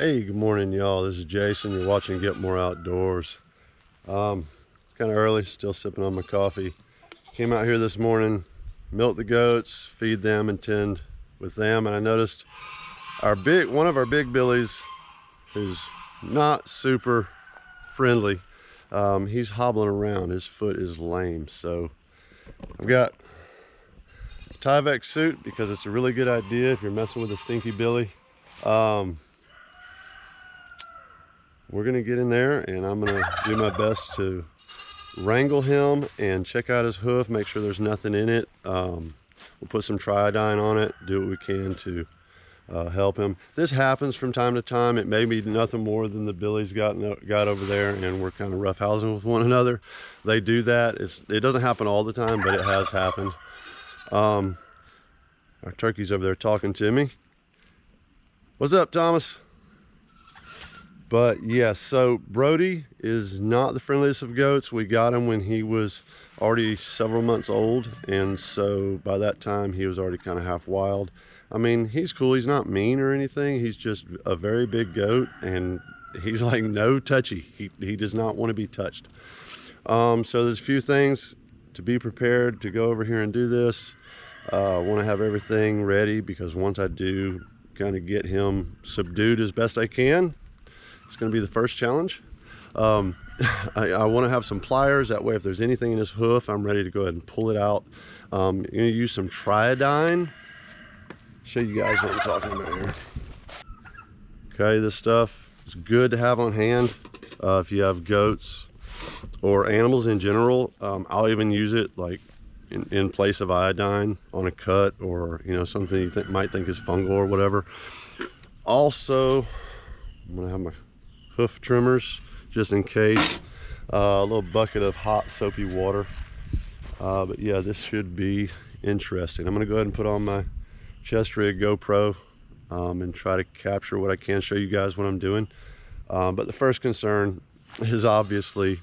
Hey, good morning, y'all. This is Jason. You're watching Get More Outdoors. Kind of early, still sipping on my coffee. Came out here this morning, milk the goats, feed them, and tend with them. And I noticed one of our big billies, who's not super friendly, he's hobbling around. His foot is lame. So I've got a Tyvek suit because it's a really good idea if you're messing with a stinky billy. We're gonna get in there and I'm gonna do my best to wrangle him and check out his hoof, make sure there's nothing in it. We'll put some Triodine on it, do what we can to help him. This happens from time to time. It may be nothing more than the billy's got over there and we're kind of roughhousing with one another. They do that. It doesn't happen all the time, but it has happened. Our turkey's over there talking to me. What's up, Thomas? But yeah, so Brodie is not the friendliest of goats. We got him when he was already several months old, and so by that time he was already kind of half wild. I mean, he's cool, he's not mean or anything, he's just a very big goat, and he's like no touchy. He does not want to be touched. So there's a few things to be prepared to go over here and do this. I want to have everything ready because once I do kind of get him subdued as best I can, it's going to be the first challenge. I want to have some pliers, that way if there's anything in his hoof, I'm ready to go ahead and pull it out. I'm going to use some Triodine. Show you guys what I'm talking about here. Okay, this stuff is good to have on hand if you have goats or animals in general. I'll even use it like in place of iodine on a cut, or something you might think is fungal or whatever. Also, I'm going to have my hoof trimmers just in case, a little bucket of hot soapy water. But yeah, this should be interesting. I'm gonna go ahead and put on my chest rig GoPro and try to capture what I can, show you guys what I'm doing. But the first concern is obviously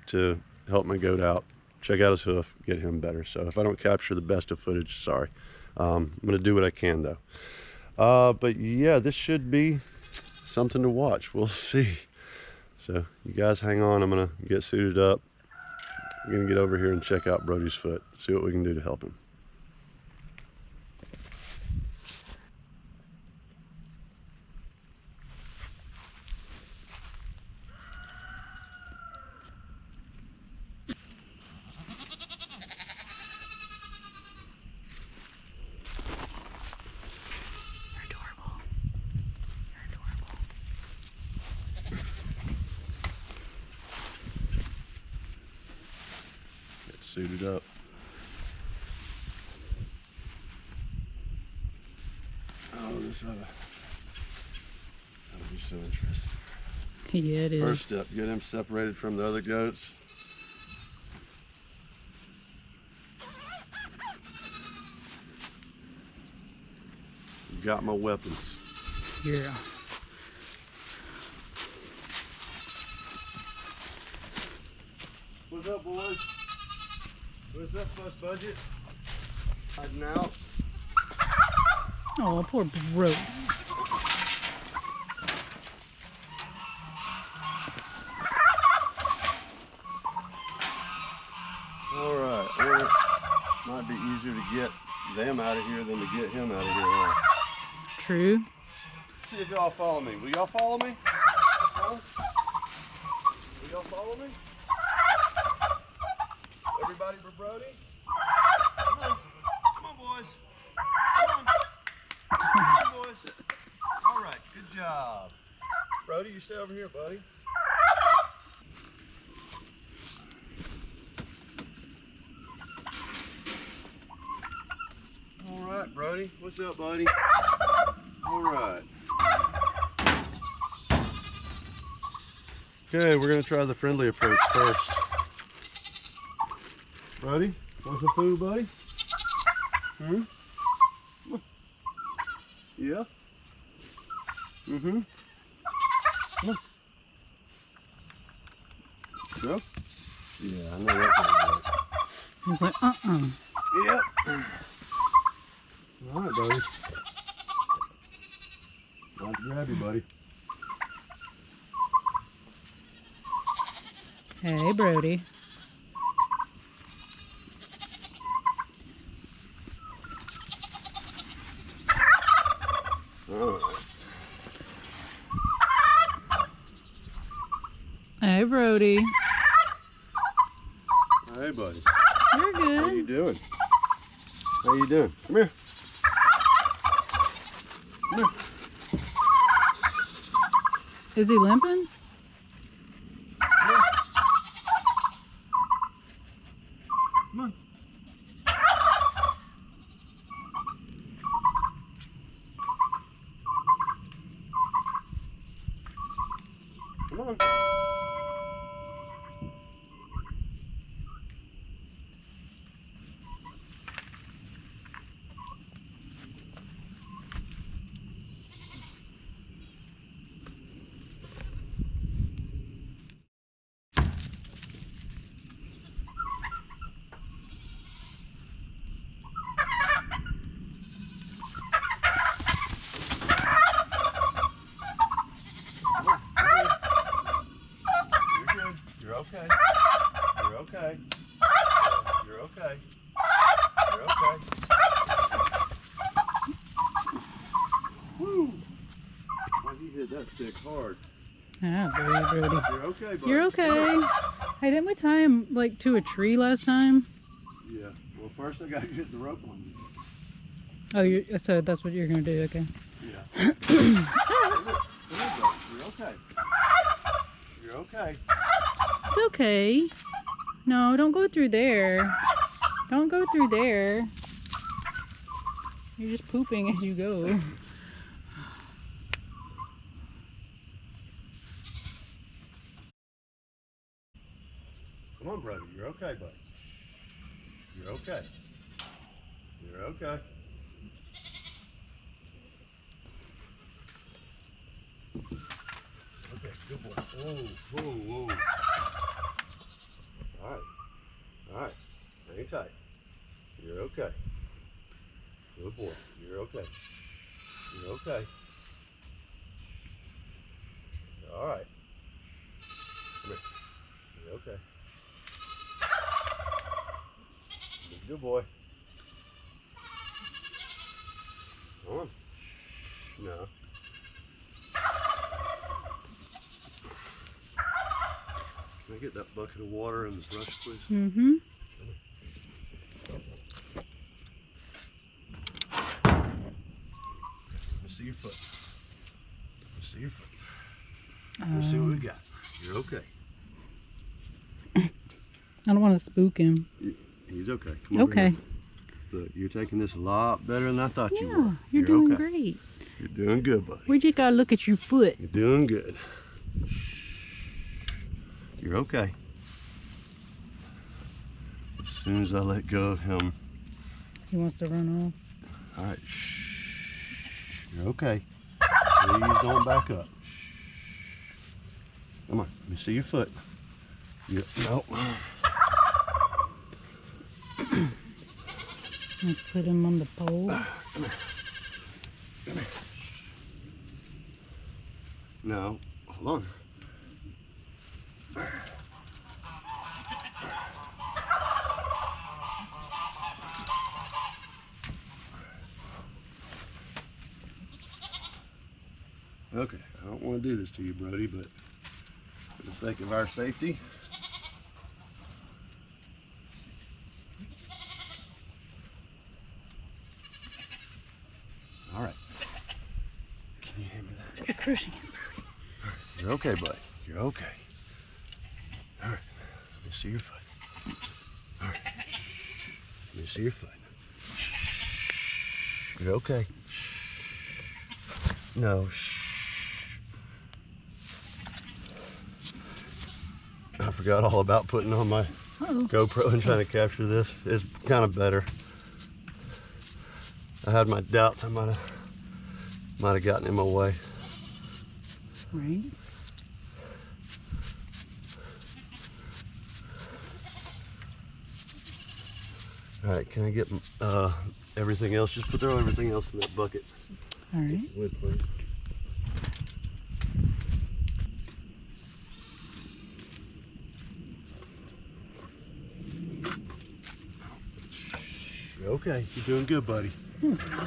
to help my goat out, check out his hoof, get him better. So if I don't capture the best of footage, sorry. I'm gonna do what I can though. But yeah, this should be something to watch. We'll see. So you guys hang on. I'm gonna get suited up. I'm gonna get over here and check out Brodie's foot, see what we can do to help him. Suited up. Oh, this ought to be so interesting. Yeah, it is. First step, get him separated from the other goats. Got my weapons. Yeah. What's up, boys? What's up, Fuss Budget? Hiding out. Oh, poor Brodie. All right. Well, it might be easier to get them out of here than to get him out of here. Huh? True. See if y'all follow me. Will y'all follow me? Huh? Will y'all follow me? Everybody but Brodie? Come on. Come on, boys. Come on. Come on, boys. All right, good job. Brodie, you stay over here, buddy. All right, Brodie. What's up, buddy? All right. Okay, we're going to try the friendly approach first. Brodie, want some food, buddy? Hmm? Yeah? Mm-hmm. Come on. Go? Yeah, I know that's gonna work. He's like, Yep. All right, buddy. Not to grab you, buddy. Hey, Brodie. All right. Hey, Brodie. Hey, buddy. You're How you good. doing? How you doing? Come here. Come here. Is he limping? Come on. Come on. You're okay. You're okay. You're okay. You're okay. Woo! Why he hit that stick hard? Ah, Brodie. You're okay, buddy. You're okay. Hey, didn't we tie him like to a tree last time? Yeah. Well, first I gotta get the rope on you. Oh, so that's what you're gonna do? Okay. Yeah. Come here, buddy. You're okay. You're okay. It's okay. No, don't go through there. Don't go through there. You're just pooping as you go. Come on, brother. You're okay, buddy. You're okay. You're okay. Okay, good boy. Whoa, whoa, whoa. All right. All right. Hang tight. You're okay. Good boy. You're okay. You're okay. All right. Come here. You're okay. Good boy. Come on. No. Can I get that bucket of water and the brush, please? Mm-hmm. Let me see your foot. Let me see your foot. Let me see what we got. You're okay. I don't want to spook him. He's okay. Come over Okay. here. Look, you're taking this a lot better than I thought you Yeah, were. you're doing okay. great. You're doing good, buddy. We just gotta look at your foot. You're doing good. You're okay. As soon as I let go of him. He wants to run All right. Shh. You're okay. Please don't back up. Come on. Let me see your foot. No. Let's put him on the pole. Come here. Come here. No. Hold on. Okay, I don't want to do this to you, Brodie, but for the sake of our safety, all right. Can you hand me that? You're crushing him. You're okay, buddy. You're okay. All right, let me see your foot. All right, let me see your foot. You're okay. No. I forgot all about putting on my GoPro and trying to capture this. It's kind of better. I had my doubts. I might have gotten in my way. Right. All right, can I get everything else? Just throw everything else in that bucket. All right. Wood, please. You're okay. You're doing good, buddy.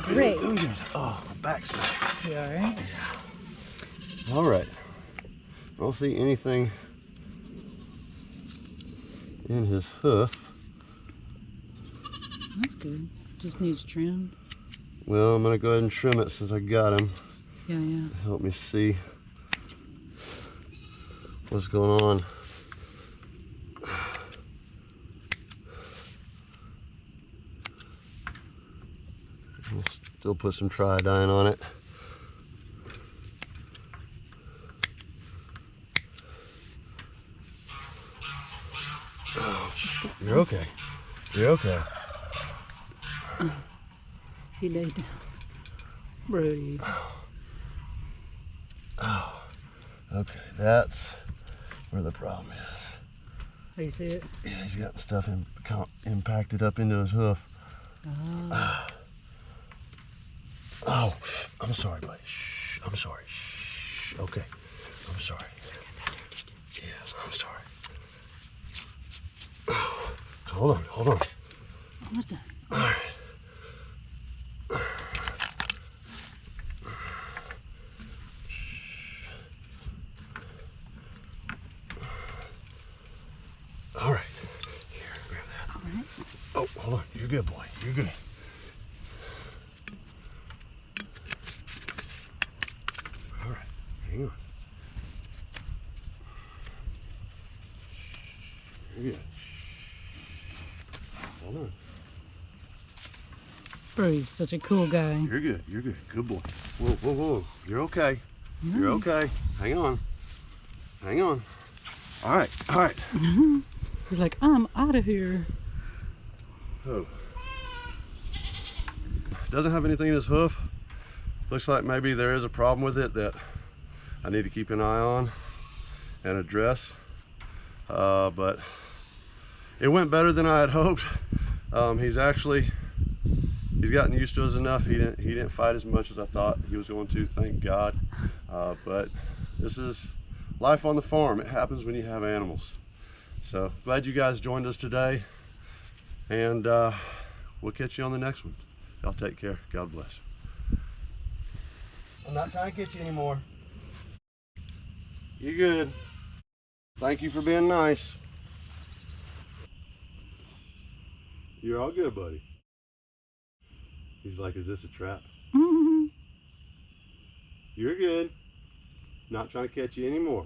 Great. Doing good. Oh, my back's back. You alright? Yeah. All right. I don't see anything in his hoof. That's good. Just needs trimmed. Well, I'm gonna go ahead and trim it since I got him. Yeah. Help me see what's going on. We'll still put some Triodine on it. Oh, you're okay. You're okay. He laid down. Brodie. Oh, okay. That's where the problem is. Oh, you see it? Yeah, he's got stuff impacted up into his hoof. Oh. Oh, I'm sorry, buddy. Shh, I'm sorry. Shh. Okay, I'm sorry. Yeah, I'm sorry. Oh, hold on. Almost done. All right. All right. Here, grab that. All right. Oh, hold on. You're good, boy. You're good. All right. Hang on. You're good. Hold on. Brodie's such a cool guy. You're good. You're good. Good boy. Whoa, whoa, whoa. You're okay. You're okay. Hang on. Hang on. All right. All right. He's like, I'm out of here. Oh. Doesn't have anything in his hoof. Looks like maybe there is a problem with it that I need to keep an eye on and address. But it went better than I had hoped. He's gotten used to us enough. He didn't fight as much as I thought he was going to, thank God. But this is life on the farm. It happens when you have animals. So glad you guys joined us today, and we'll catch you on the next one. Y'all take care. God bless. I'm not trying to get you anymore. You're good. Thank you for being nice. You're all good, buddy. He's like, is this a trap? You're good. Not trying to catch you anymore.